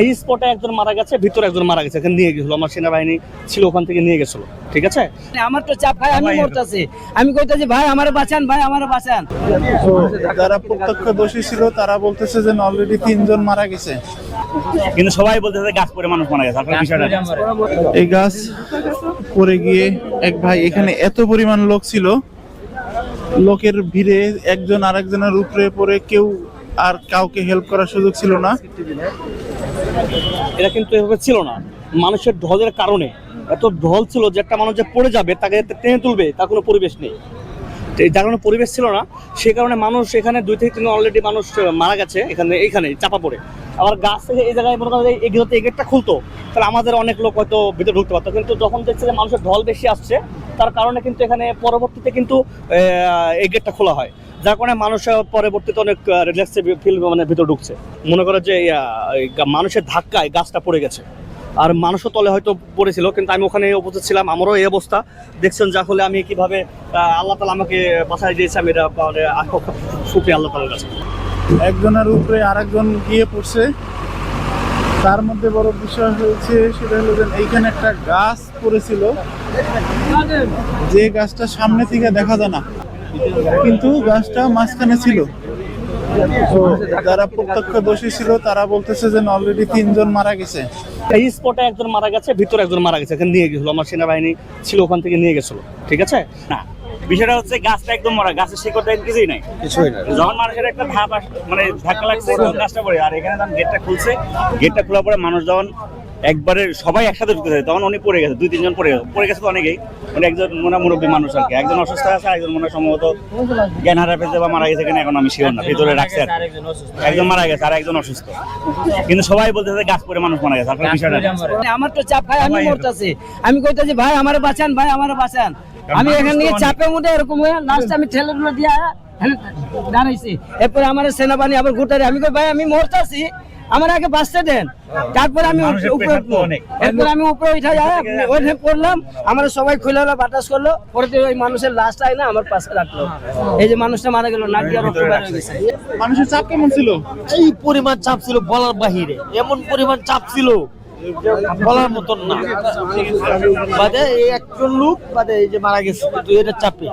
এই স্পটে একজন মারা গেছে, ভিতরে একজন মারা গেছে, এখানে নিয়ে গেছিল, আমার সেনাবাহিনী ছিল, ওখান থেকে নিয়ে গেছিল। ঠিক আছে, আমার তো চাপ, ভাই আমি মরতেছি, আমি কইতাছি ভাই আমারে বাঁচান, ভাই আমারে বাঁচান। যারা প্রত্যক্ষদর্শী ছিল তারা বলতেছে যে অলরেডি 3 জন মারা গেছে, কিন্তু সবাই বলতেছে গাছ পড়ে মানুষ মারা গেছে। আপনার বিষয়টা এই গাছ পড়ে গিয়ে এক ভাই, এখানে এত পরিমাণ লোক ছিল, লোকের ভিড়ে একজন আরেকজনের উপরে পড়ে কেউ আর কাউকে হেল্প করার সুযোগ ছিল না। এটা কিন্তু এভাবে ছিল না, মানুষের ঢলের কারণে এত ঢল ছিল যে একটা মানুষ যে পড়ে যাবে তাকে টেনে তুলবে তার কোনো পরিবেশ নেই, যার কারণে পরিবেশ ছিল না, সেই কারণে মানুষ এখানে 2 থেকে 3 অলরেডি মানুষ মারা গেছে এইখানে চাপা পড়ে। আবার গাছ থেকে এই জায়গায় মনে করেন এই গেটটা খুলতো, তাহলে আমাদের অনেক লোক হয়তো ভিতরে ঢুকতে পারতো, কিন্তু যখন দেখছে যে মানুষের ঢল বেশি আসছে তার কারণে কিন্তু এখানে পরবর্তীতে কিন্তু এই গেটটা খোলা হয়, যার কারণে মানুষ পরবর্তীতে অনেক রিল্যাক্সে ফিল মানে ভিতরে ঢুকছে। মনে করে যে মানুষের ধাক্কায় গাছটা পড়ে গেছে, আর মানুষও তলে হয়তো পড়েছিল, কিন্তু আমি ওখানে উপস্থিত ছিলাম, আমারও এই অবস্থা দেখছেন, যা হলে আমি কিভাবে আল্লাহ তাআলা আমাকে বাঁচাই দিয়েছে, আমি এটা শুকরিয়া আল্লাহ তাআলার কাছে। একজনের উপরে আরেকজন গিয়ে পড়ছে। তার মধ্যে বড় বিষয় হয়েছে সেটা হলো যে এইখানে একটা গাছ পড়েছিল, যে গাছটা সামনে থেকে দেখা যায় না, কিন্তু গাছটা মাঝখানে ছিল। তো যারা প্রত্যক্ষদর্শী ছিল তারা বলতেছে যে অলরেডি 3 জন মারা গেছে। এই স্পটে একজন মারা গেছে, ভিতরে একজন মারা গেছে, এখানে নিয়ে গেছিল, আমার সেনাবাহিনী ছিল, ওখান থেকে নিয়ে গেছিল। ঠিক আছে, না বিষয়টা হচ্ছে গাছটা একদম মরা, গাছের শিকড় কিছুই নাই, যখন মানুষের একটা মানে ধাক্কা লাগছে গাছটা পড়ে, আর এখানে যখন গেটটা খুলছে, গেটটা খোলার পরে মানুষ যখন একবারে সবাই একসাথে ঢুকতে যায়, তখন উনি পড়ে গেছে, 2-3 জন পড়ে গেছে তো অনেকেই, মানে একজন মনে মুরব্বী মানুষ আর কি, একজন অসুস্থ আছে, একজন মনে সম্ভবত জ্ঞান হারা পেয়েছে বা মারা গেছে কিনা এখন আমি শিওর না, ভিতরে রাখছে আর একজন মারা গেছে আর একজন অসুস্থ, কিন্তু সবাই বলতেছে গাছ পড়ে মানুষ মারা গেছে। আপনার বিষয়টা আমার তো চাপ, ভাই আমি মরতেছি, আমি কইতাছি ভাই আমারে বাঁচান, ভাই আমারে বাঁচান। আমি এখানে নিয়ে চাপের মধ্যে এরকম হয়ে লাস্ট আমি ঠেলে দিয়ে দাঁড়াইছি, এরপরে আমার সেনাবাহিনী আবার ঘুরতে, আমি কই ভাই আমি মরতেছি, আমার আগে বাঁচতে দেন, তারপরে আমি উপরে উঠবো। এরপর আমি উপরে উঠে যাই, ওইখানে পড়লাম, আমার সবাই খুলে হলো, বাতাস করলো, পরে ওই মানুষের লাশ আই না আমার পাশে রাখলো, এই যে মানুষটা মারা গেল, নাক দিয়ে রক্ত বের হয়ে গেছে। মানুষের চাপ কেমন ছিল? এই পরিমাণ চাপ ছিল বলার বাহিরে, এমন পরিমাণ চাপ ছিল বলার মতন না। বাদে এই একজন লোক বাদে এই যে মারা গেছে, কিন্তু এটা চাপে